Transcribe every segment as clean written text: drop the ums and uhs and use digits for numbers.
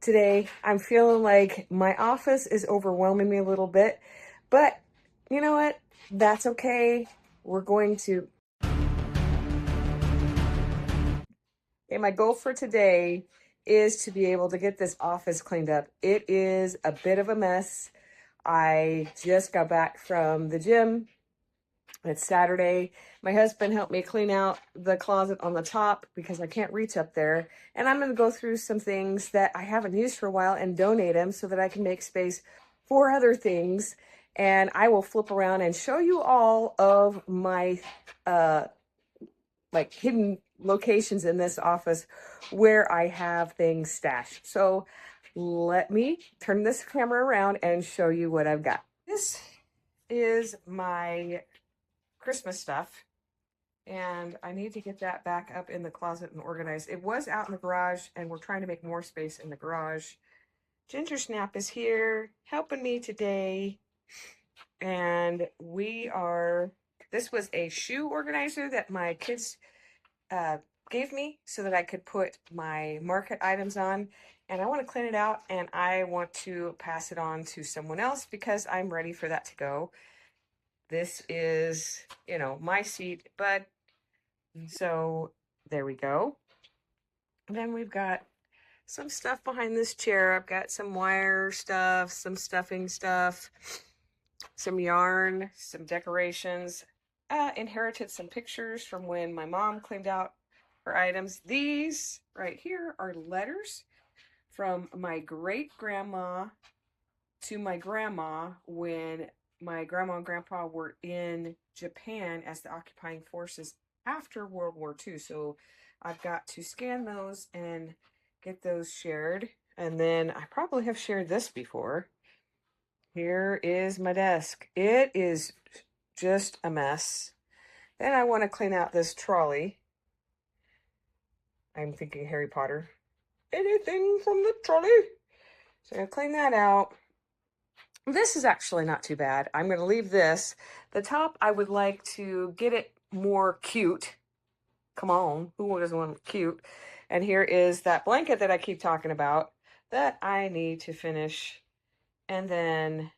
today. I'm feeling like my office is overwhelming me a little bit, but you know what? That's okay. We're going to. Okay, my goal for today is to be able to get this office cleaned up. It is a bit of a mess. I just got back from the gym. It's Saturday. My husband helped me clean out the closet on the top because I can't reach up there. And I'm going to go through some things that I haven't used for a while and donate them so that I can make space for other things. And I will flip around and show you all of my like hidden locations in this office where I have things stashed. So let me turn this camera around and show you what I've got. This is my Christmas stuff, and I need to get that back up in the closet and organized. It was out in the garage, and we're trying to make more space in the garage. Ginger Snap is here helping me today, and this was a shoe organizer that my kids gave me so that I could put my market items on, and I want to clean it out, and I want to pass it on to someone else because I'm ready for that to go. This is, my seat, but so there we go. And then we've got some stuff behind this chair. I've got some wire stuff, some stuffing stuff, some yarn, some decorations. Inherited some pictures from when my mom cleaned out her items. These right here are letters from my great-grandma to my grandma when my grandma and grandpa were in Japan as the occupying forces after World War II. So I've got to scan those and get those shared. And then I probably have shared this before. Here is my desk. It is just a mess. Then I want to clean out this trolley. I'm thinking Harry Potter. Anything from the trolley? So I'm going to clean that out. This is actually not too bad. I'm going to leave this. The top, I would like to get it more cute. Come on, who doesn't want cute? And here is that blanket that I keep talking about that I need to finish. And then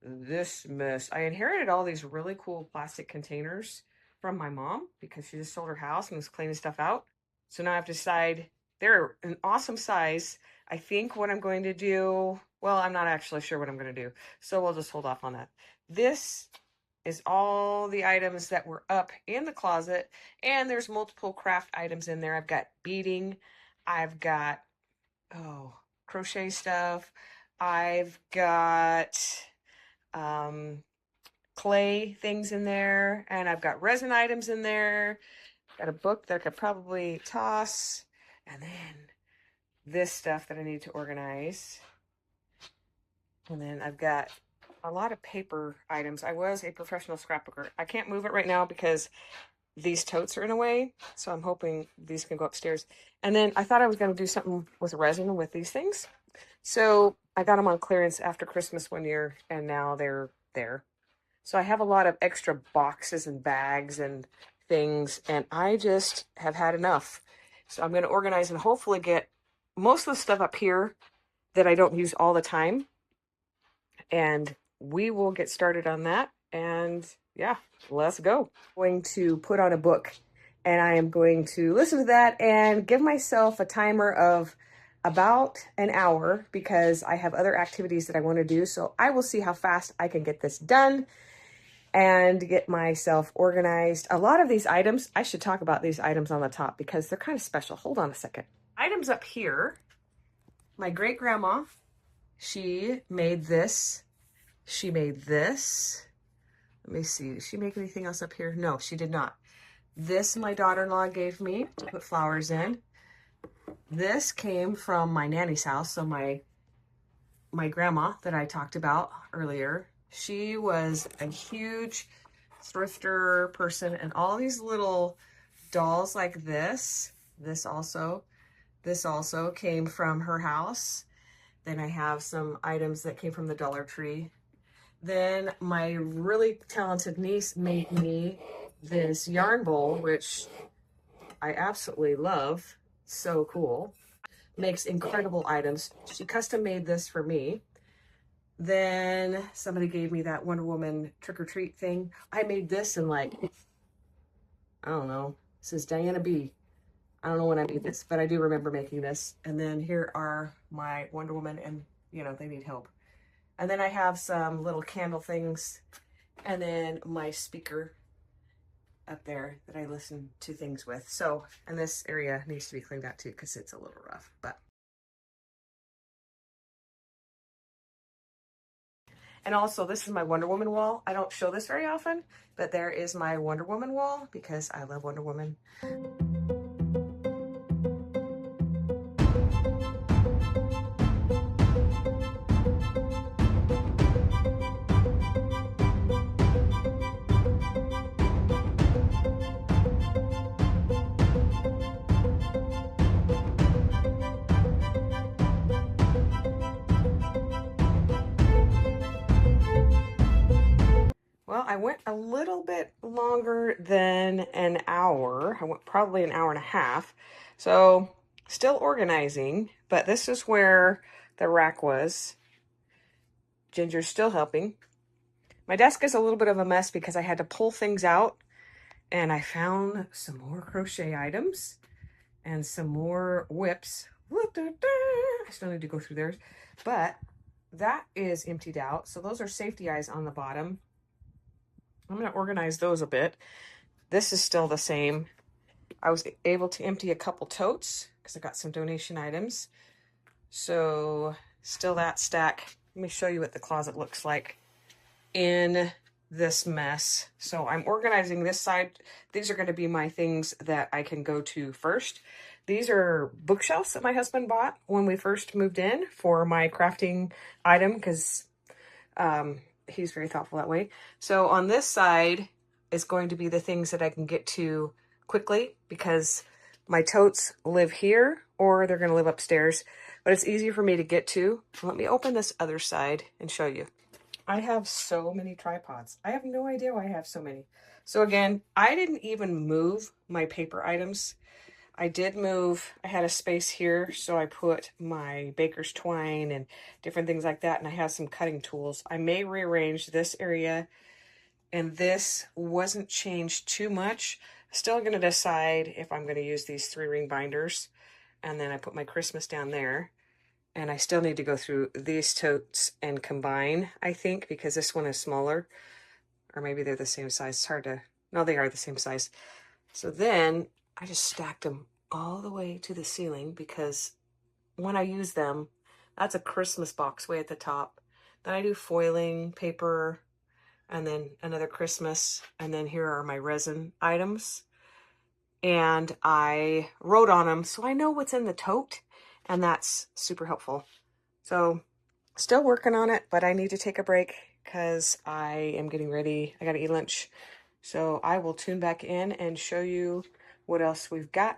this mess. I inherited all these really cool plastic containers from my mom because she just sold her house and was cleaning stuff out. So now I have to decide. They're an awesome size. I think what I'm going to do, well, I'm not actually sure what I'm going to do, so we'll just hold off on that. This is all the items that were up in the closet, and there's multiple craft items in there. I've got beading, I've got, crochet stuff, I've got clay things in there, and I've got resin items in there. Got a book that I could probably toss, and then this stuff that I need to organize. And then I've got a lot of paper items. I was a professional scrapbooker. I can't move it right now because these totes are in the way, so I'm hoping these can go upstairs. And then I thought I was going to do something with resin with these things. So I got them on clearance after Christmas one year, and now they're there. So I have a lot of extra boxes and bags and things, and I just have had enough. So I'm going to organize and hopefully get most of the stuff up here that I don't use all the time. And we will get started on that. And yeah, let's go. I'm going to put on a book, and I am going to listen to that and give myself a timer of about an hour because I have other activities that I want to do. So I will see how fast I can get this done and get myself organized. A lot of these items, I should talk about these items on the top because they're kind of special. Hold on a second. Items up here, my great-grandma, she made this. She made this. Let me see, did she make anything else up here? No, she did not. This my daughter-in-law gave me to put flowers in. This came from my nanny's house, so my grandma that I talked about earlier. She was a huge thrifter person, and all these little dolls like this also came from her house. Then I have some items that came from the Dollar Tree. Then my really talented niece made me this yarn bowl, which I absolutely love. So cool. makes incredible items. She custom made this for me. Then somebody gave me that Wonder Woman trick-or-treat thing. I made this in like, I don't know. This is Diana B. I don't know when I made this, but I do remember making this. And then here are my Wonder Woman, and you know, they need help. And then I have some little candle things, and then my speaker up there that I listen to things with. So, and this area needs to be cleaned out too because it's a little rough, but. And also, this is my Wonder Woman wall. I don't show this very often, but there is my Wonder Woman wall because I love Wonder Woman. Well, I went a little bit longer than an hour. I went probably an hour and a half. So still organizing, but this is where the rack was. Ginger's still helping. My desk is a little bit of a mess because I had to pull things out, and I found some more crochet items and some more whips. I still need to go through theirs, but that is emptied out. So those are safety eyes on the bottom. I'm going to organize those a bit. This is still the same. I was able to empty a couple totes because I got some donation items. So still that stack. Let me show you what the closet looks like in this mess. So I'm organizing this side. These are going to be my things that I can go to first. These are bookshelves that my husband bought when we first moved in for my crafting item because he's very thoughtful that way. So on this side is going to be the things that I can get to quickly because my totes live here or they're going to live upstairs, but it's easier for me to get to. Let me open this other side and show you. I have so many tripods. I have no idea why I have so many. So again, I didn't even move my paper items. I did move, I had a space here, so I put my baker's twine and different things like that, and I have some cutting tools. I may rearrange this area, and this wasn't changed too much. Still going to decide if I'm going to use these 3-ring binders, and then I put my Christmas down there. And I still need to go through these totes and combine, I think, because this one is smaller. Or maybe they're the same size. It's hard to... No, they are the same size. So then I just stacked them all the way to the ceiling because when I use them, that's a Christmas box way at the top. Then I do foiling paper and then another Christmas. And then here are my resin items. And I wrote on them so I know what's in the tote. And that's super helpful. So still working on it, but I need to take a break because I am getting ready. I got to eat lunch. So I will tune back in and show you what else we've got.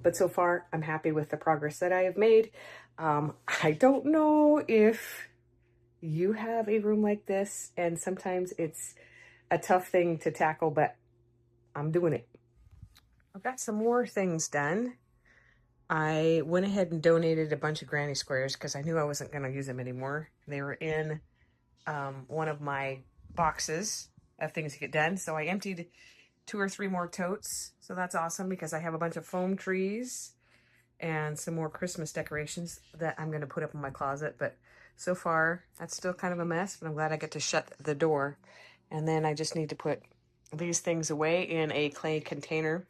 But so far, I'm happy with the progress that I have made. I don't know if you have a room like this, and sometimes it's a tough thing to tackle, but I'm doing it. I've got some more things done. I went ahead and donated a bunch of granny squares because I knew I wasn't going to use them anymore. They were in one of my boxes of things to get done. So I emptied 2 or 3 more totes. So that's awesome because I have a bunch of foam trees and some more Christmas decorations that I'm going to put up in my closet. But so far, that's still kind of a mess, but I'm glad I get to shut the door. And then I just need to put these things away in a clay container.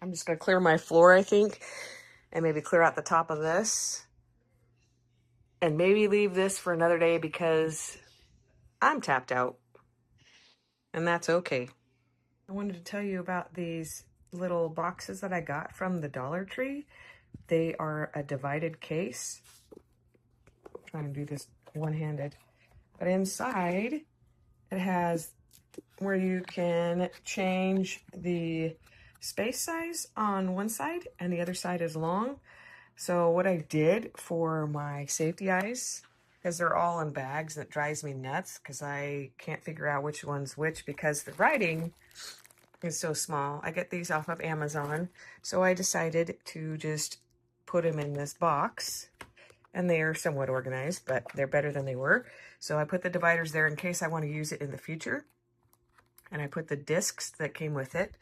I'm just going to clear my floor, I think, and maybe clear out the top of this. And maybe leave this for another day because I'm tapped out. And that's okay. I wanted to tell you about these little boxes that I got from the Dollar Tree. They are a divided case. I'm trying to do this one-handed. But inside, it has where you can change the space size on one side and the other side is long. So what I did for my safety eyes, because they're all in bags, and it drives me nuts because I can't figure out which one's which because the writing is so small. I get these off of Amazon. So I decided to just put put them in this box, and they are somewhat organized, but they're better than they were. So I put the dividers there in case I want to use it in the future. And I put the discs that came with it,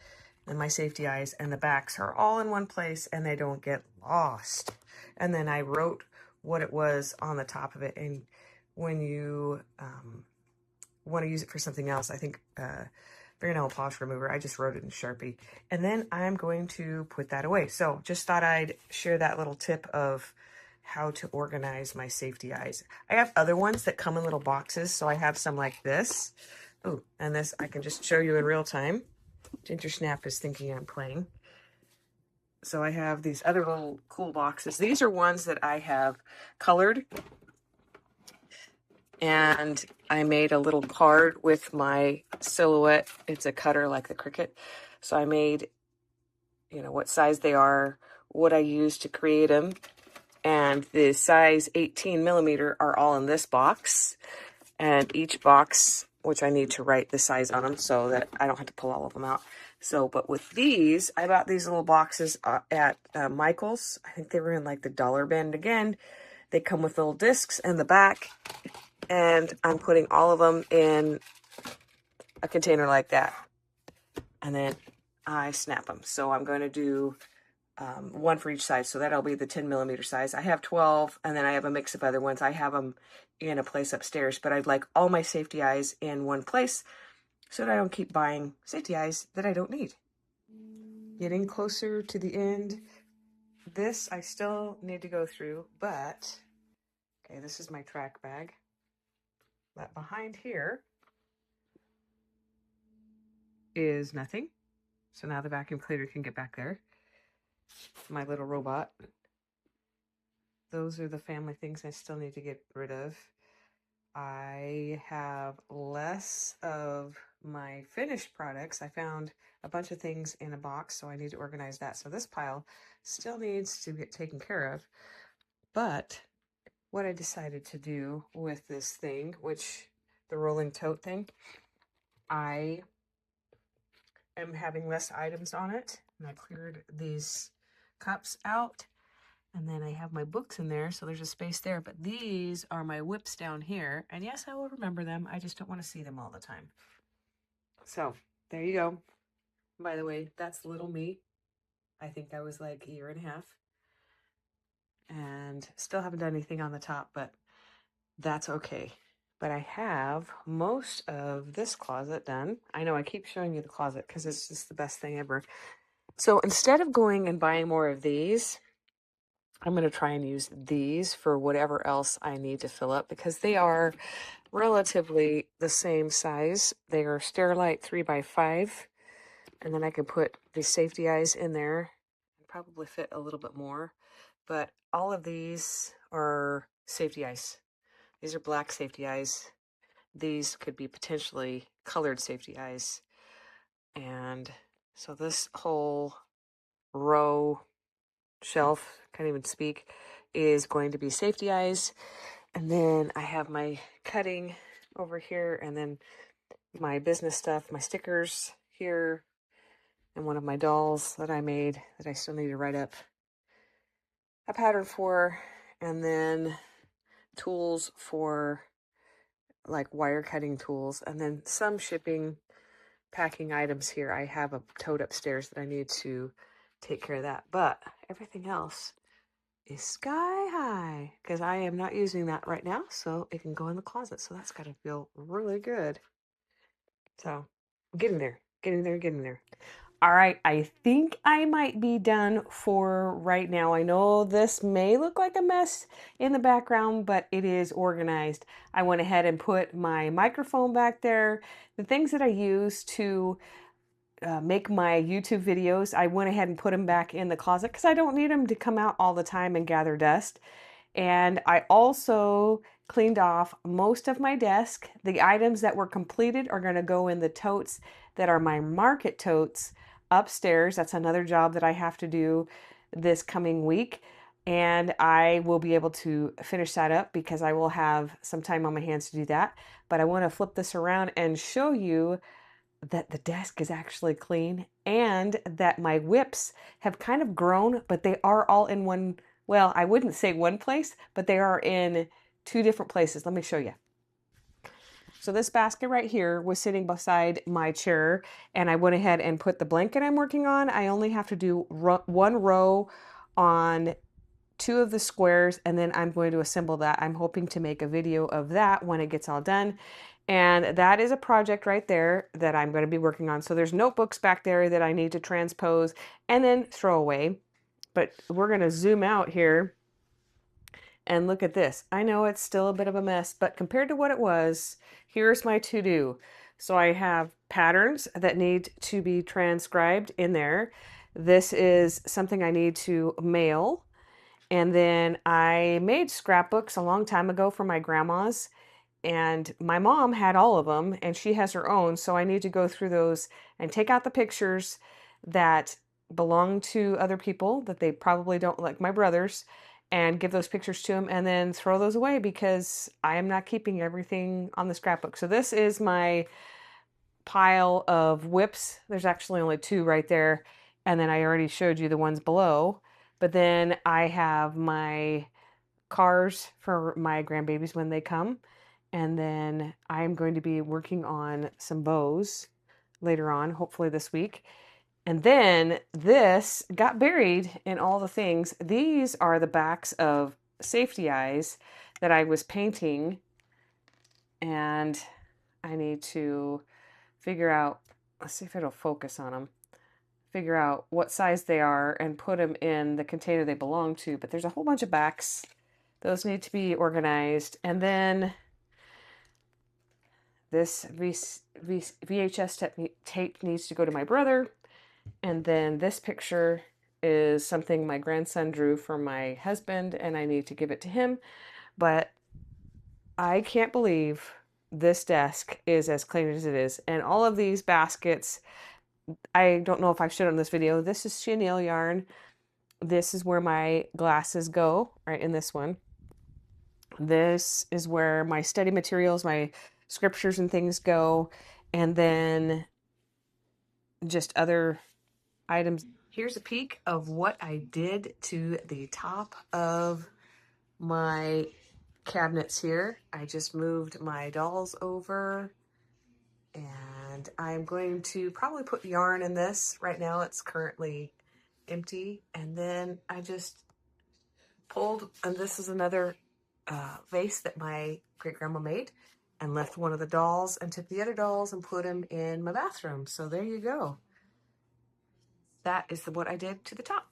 and my safety eyes and the backs are all in one place and they don't get lost. And then I wrote what it was on the top of it. And when you want to use it for something else, I think fingernail polish remover, I just wrote it in Sharpie. And then I'm going to put that away. So just thought I'd share that little tip of how to organize my safety eyes. I have other ones that come in little boxes. So I have some like this. Oh, and this I can just show you in real time. Ginger Snap is thinking I'm playing. So I have these other little cool boxes. These are ones that I have colored. And I made a little card with my silhouette. It's a cutter like the Cricut. So I made, you know, what size they are, what I used to create them. And the size 18 millimeter are all in this box. And each box, which I need to write the size on them so that I don't have to pull all of them out. So, but with these, I bought these little boxes at Michael's. I think they were in like the dollar bin. Again, they come with little discs in the back. And I'm putting all of them in a container like that. And then I snap them. So I'm going to do one for each size. So that'll be the 10 millimeter size. I have 12, and then I have a mix of other ones. I have them in a place upstairs, but I'd like all my safety eyes in one place so that I don't keep buying safety eyes that I don't need. Getting closer to the end. This I still need to go through, but okay, this is my track bag. But behind here is nothing. So now the vacuum cleaner can get back there. My little robot. Those are the family things I still need to get rid of. I have less of my finished products. I found a bunch of things in a box, so I need to organize that. So this pile still needs to get taken care of. But what I decided to do with this thing, which the rolling tote thing, I am having less items on it. And I cleared these cups out. And then I have my books in there, so there's a space there. But these are my whips down here. And yes, I will remember them. I just don't want to see them all the time. So there you go. By the way, that's little me. I think I was like a year and a half. And still haven't done anything on the top, but that's okay. But I have most of this closet done. I know I keep showing you the closet because it's just the best thing ever. So instead of going and buying more of these, I'm going to try and use these for whatever else I need to fill up because they are relatively the same size. They are Sterilite 3x5. And then I can put the safety eyes in there and probably fit a little bit more. But all of these are safety eyes. These are black safety eyes. These could be potentially colored safety eyes. And so this whole row shelf, can't even speak, is going to be safety eyes. And then I have my cutting over here, and then my business stuff, my stickers here, and one of my dolls that I made that I still need to write up a pattern for, and then tools for like wire cutting tools, and then some shipping packing items here. I have a tote upstairs that I need to take care of that, but everything else is sky high because I am not using that right now, so it can go in the closet. So that's got to feel really good. So getting there, getting there, getting there. All right, I think I might be done for right now. I know this may look like a mess in the background, but it is organized. I went ahead and put my microphone back there. The things that I use to make my YouTube videos, I went ahead and put them back in the closet because I don't need them to come out all the time and gather dust. And I also cleaned off most of my desk. The items that were completed are going to go in the totes that are my market totes upstairs. That's another job that I have to do this coming week. And I will be able to finish that up because I will have some time on my hands to do that. But I want to flip this around and show you that the desk is actually clean and that my whips have kind of grown, but they are all in one Well, I wouldn't say one place, but they are in two different places. Let me show you. So this basket right here was sitting beside my chair, and I went ahead and put the blanket I'm working on. I only have to do one row on two of the squares, and then I'm going to assemble that. I'm hoping to make a video of that when it gets all done. And that is a project right there that I'm going to be working on. So there's notebooks back there that I need to transpose and then throw away. But we're going to zoom out here and look at this. I know it's still a bit of a mess, but compared to what it was, here's my to-do. So I have patterns that need to be transcribed in there. This is something I need to mail. And then I made scrapbooks a long time ago for my grandma's, and my mom had all of them and she has her own. So I need to go through those and take out the pictures that belong to other people that they probably don't like, my brothers, and give those pictures to them and then throw those away because I am not keeping everything on the scrapbook. So this is my pile of whips. There's actually only two right there. And then I already showed you the ones below. But then I have my cars for my grandbabies when they come. And then I'm going to be working on some bows later on, hopefully this week. And then this got buried in all the things. These are the backs of safety eyes that I was painting. And I need to figure out, let's see if it'll focus on them, figure out what size they are and put them in the container they belong to. But there's a whole bunch of backs. Those need to be organized. And then this VHS tape needs to go to my brother. And then this picture is something my grandson drew for my husband, and I need to give it to him. But I can't believe this desk is as clean as it is. And all of these baskets, I don't know if I've showed on this video. This is chenille yarn. This is where my glasses go, right in this one. This is where my study materials, my scriptures and things go. And then just other items. Here's a peek of what I did to the top of my cabinets here. I just moved my dolls over, and I'm going to probably put yarn in this. Right now it's currently empty. And then I just pulled, and this is another vase that my great grandma made, and left one of the dolls and took the other dolls and put them in my bathroom. So there you go. That is what I did to the top.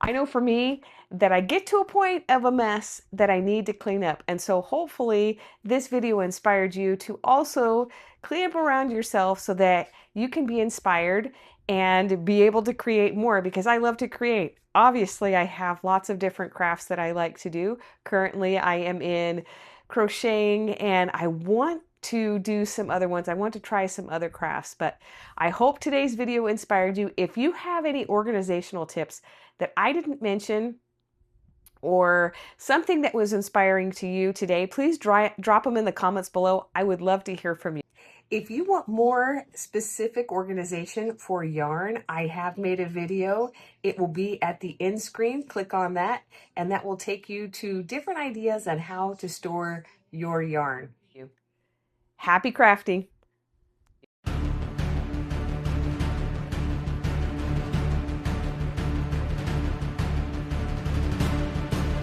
I know for me that I get to a point of a mess that I need to clean up. And so hopefully this video inspired you to also clean up around yourself so that you can be inspired and be able to create more, because I love to create. Obviously, I have lots of different crafts that I like to do. Currently, I am in crocheting and I want to do some other ones. I want to try some other crafts, but I hope today's video inspired you. If you have any organizational tips that I didn't mention or something that was inspiring to you today, please drop them in the comments below. I would love to hear from you. If you want more specific organization for yarn, I have made a video. It will be at the end screen. Click on that, and that will take you to different ideas on how to store your yarn. Happy crafting!